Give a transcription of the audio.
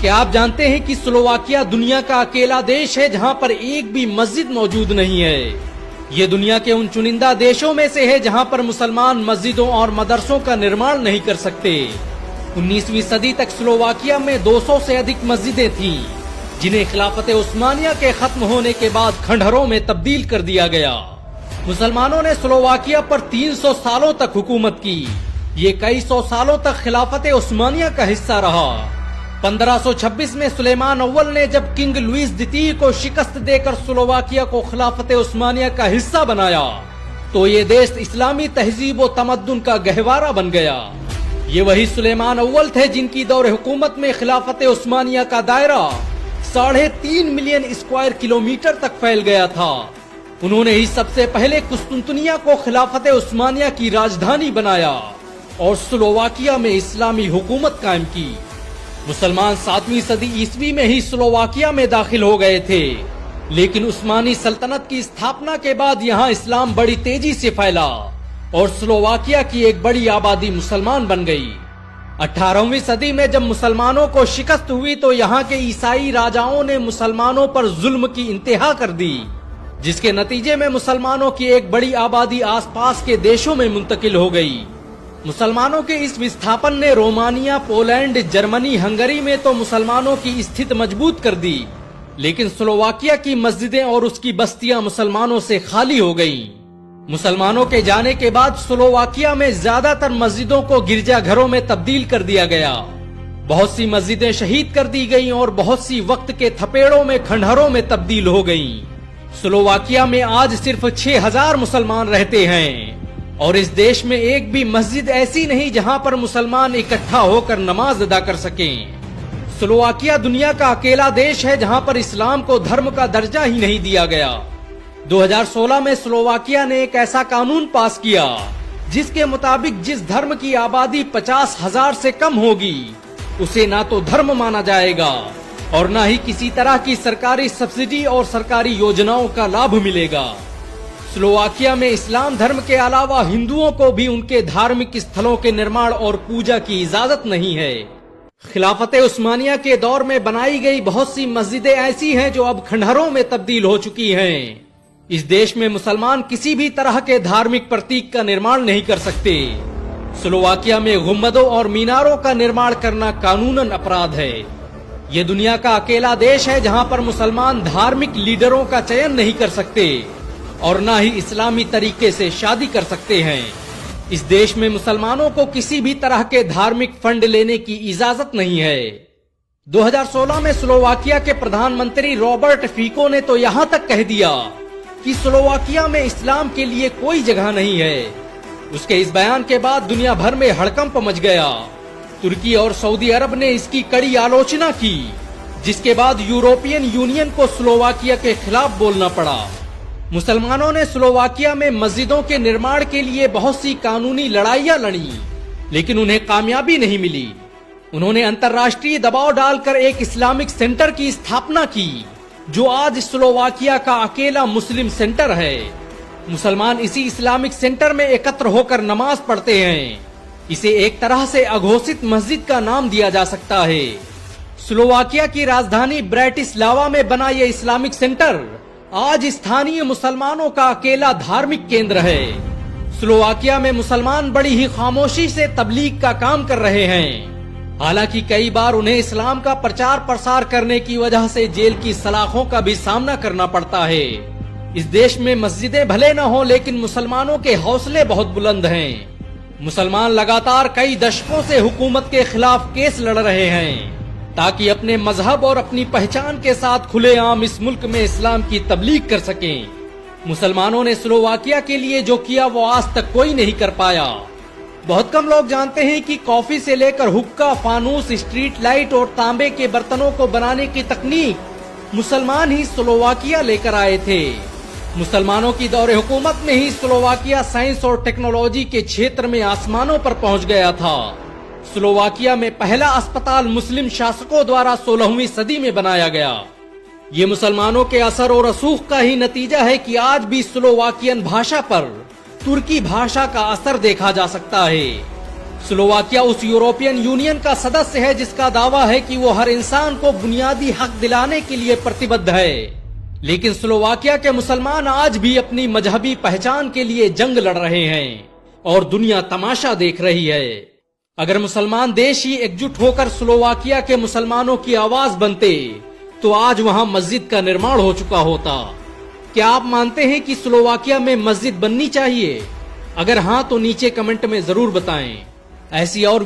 क्या आप जानते हैं कि स्लोवाकिया दुनिया का अकेला देश है जहां पर एक भी मस्जिद मौजूद नहीं है। ये दुनिया के उन चुनिंदा देशों में से है जहां पर मुसलमान मस्जिदों और मदरसों का निर्माण नहीं कर सकते। 19वीं सदी तक स्लोवाकिया में 200 से अधिक मस्जिदें थीं, जिन्हें खिलाफत उस्मानिया के खत्म होने के बाद खंडहरों में तब्दील कर दिया गया। मुसलमानों ने स्लोवाकिया पर 300 सालों तक हुकूमत की। ये कई सौ सालों तक खिलाफत उस्मानिया का हिस्सा रहा। 1526 में सुलेमान अव्वल ने जब किंग लुईस द्वितीय को शिकस्त देकर स्लोवाकिया को खिलाफत उस्मानिया का हिस्सा बनाया, तो ये देश इस्लामी तहजीब व तमद्दुन का गहवारा बन गया। ये वही सुलेमान अव्वल थे जिनकी दौर हुकूमत में खिलाफत उस्मानिया का दायरा 3.5 मिलियन स्क्वायर किलोमीटर तक फैल गया था। उन्होंने ही सबसे पहले कुस्तुनतुनिया को खिलाफत उस्मानिया की राजधानी बनाया और स्लोवाकिया में इस्लामी हुकूमत कायम की। मुसलमान 7वीं सदी ईस्वी में ही स्लोवाकिया में दाखिल हो गए थे, लेकिन उस्मानी सल्तनत की स्थापना के बाद यहाँ इस्लाम बड़ी तेजी से फैला और स्लोवाकिया की एक बड़ी आबादी मुसलमान बन गई। 18वीं सदी में जब मुसलमानों को शिकस्त हुई तो यहाँ के ईसाई राजाओं ने मुसलमानों पर जुल्म की इंतहा कर दी, जिसके नतीजे में मुसलमानों की एक बड़ी आबादी आसपास के देशों में मुंतकिल हो गई। मुसलमानों के इस विस्थापन ने रोमानिया, पोलैंड, जर्मनी, हंगरी में तो मुसलमानों की स्थिति मजबूत कर दी, लेकिन स्लोवाकिया की मस्जिदें और उसकी बस्तियां मुसलमानों से खाली हो गईं। मुसलमानों के जाने के बाद स्लोवाकिया में ज्यादातर मस्जिदों को गिरजाघरों में तब्दील कर दिया गया। बहुत सी मस्जिदें शहीद कर दी गईं और बहुत सी वक्त के थपेड़ों में खंडहरों में तब्दील हो गईं। स्लोवाकिया में आज सिर्फ 6000 मुसलमान रहते हैं और इस देश में एक भी मस्जिद ऐसी नहीं जहां पर मुसलमान इकट्ठा होकर नमाज अदा कर सकें। स्लोवाकिया दुनिया का अकेला देश है जहां पर इस्लाम को धर्म का दर्जा ही नहीं दिया गया। 2016 में स्लोवाकिया ने एक ऐसा कानून पास किया जिसके मुताबिक जिस धर्म की आबादी 50,000 से कम होगी उसे ना तो धर्म माना जाएगा और न ही किसी तरह की सरकारी सब्सिडी और सरकारी योजनाओं का लाभ मिलेगा। स्लोवाकिया में इस्लाम धर्म के अलावा हिंदुओं को भी उनके धार्मिक स्थलों के निर्माण और पूजा की इजाजत नहीं है। खिलाफत उस्मानिया के दौर में बनाई गई बहुत सी मस्जिदें ऐसी हैं जो अब खंडहरों में तब्दील हो चुकी हैं। इस देश में मुसलमान किसी भी तरह के धार्मिक प्रतीक का निर्माण नहीं कर सकते। स्लोवाकिया में गुंबदों और मीनारों का निर्माण करना कानूनन अपराध है। ये दुनिया का अकेला देश है जहां पर मुसलमान धार्मिक लीडरों का चयन नहीं कर सकते और न ही इस्लामी तरीके से शादी कर सकते हैं। इस देश में मुसलमानों को किसी भी तरह के धार्मिक फंड लेने की इजाजत नहीं है। 2016 में स्लोवाकिया के प्रधानमंत्री रॉबर्ट फीको ने तो यहाँ तक कह दिया कि स्लोवाकिया में इस्लाम के लिए कोई जगह नहीं है। उसके इस बयान के बाद दुनिया भर में हड़कंप मच गया। तुर्की और सऊदी अरब ने इसकी कड़ी आलोचना की, जिसके बाद यूरोपियन यूनियन को स्लोवाकिया के खिलाफ बोलना पड़ा। मुसलमानों ने स्लोवाकिया में मस्जिदों के निर्माण के लिए बहुत सी कानूनी लड़ाइयां लड़ी, लेकिन उन्हें कामयाबी नहीं मिली। उन्होंने अंतर्राष्ट्रीय दबाव डालकर एक इस्लामिक सेंटर की स्थापना की, जो आज स्लोवाकिया का अकेला मुस्लिम सेंटर है। मुसलमान इसी इस्लामिक सेंटर में एकत्र होकर नमाज पढ़ते हैं। इसे एक तरह से अघोषित मस्जिद का नाम दिया जा सकता है। स्लोवाकिया की राजधानी ब्रैटिस्लावा में बना यह इस्लामिक सेंटर आज स्थानीय मुसलमानों का अकेला धार्मिक केंद्र है। स्लोवाकिया में मुसलमान बड़ी ही खामोशी से तबलीग का काम कर रहे हैं। हालांकि कई बार उन्हें इस्लाम का प्रचार प्रसार करने की वजह से जेल की सलाखों का भी सामना करना पड़ता है। इस देश में मस्जिदें भले न हो, लेकिन मुसलमानों के हौसले बहुत बुलंद हैं। मुसलमान लगातार कई दशकों से हुकूमत के खिलाफ केस लड़ रहे हैं ताकि अपने मजहब और अपनी पहचान के साथ खुलेआम इस मुल्क में इस्लाम की तबलीग कर सकें। मुसलमानों ने स्लोवाकिया के लिए जो किया वो आज तक कोई नहीं कर पाया। बहुत कम लोग जानते हैं कि कॉफी से लेकर हुक्का, फानूस, स्ट्रीट लाइट और तांबे के बर्तनों को बनाने की तकनीक मुसलमान ही स्लोवाकिया लेकर आए थे। मुसलमानों की दौरे हुकूमत में ही स्लोवाकिया साइंस और टेक्नोलॉजी के क्षेत्र में आसमानों पर पहुंच गया था। स्लोवाकिया में पहला अस्पताल मुस्लिम शासकों द्वारा 16वीं सदी में बनाया गया। ये मुसलमानों के असर और रसूख का ही नतीजा है कि आज भी स्लोवाकियन भाषा पर तुर्की भाषा का असर देखा जा सकता है। स्लोवाकिया उस यूरोपियन यूनियन का सदस्य है जिसका दावा है कि वो हर इंसान को बुनियादी हक दिलाने के लिए प्रतिबद्ध है, लेकिन स्लोवाकिया के मुसलमान आज भी अपनी मजहबी पहचान के लिए जंग लड़ रहे हैं और दुनिया तमाशा देख रही है। अगर मुसलमान देश ही एकजुट होकर स्लोवाकिया के मुसलमानों की आवाज बनते तो आज वहां मस्जिद का निर्माण हो चुका होता। क्या आप मानते हैं कि स्लोवाकिया में मस्जिद बननी चाहिए? अगर हाँ तो नीचे कमेंट में जरूर बताएं। ऐसी और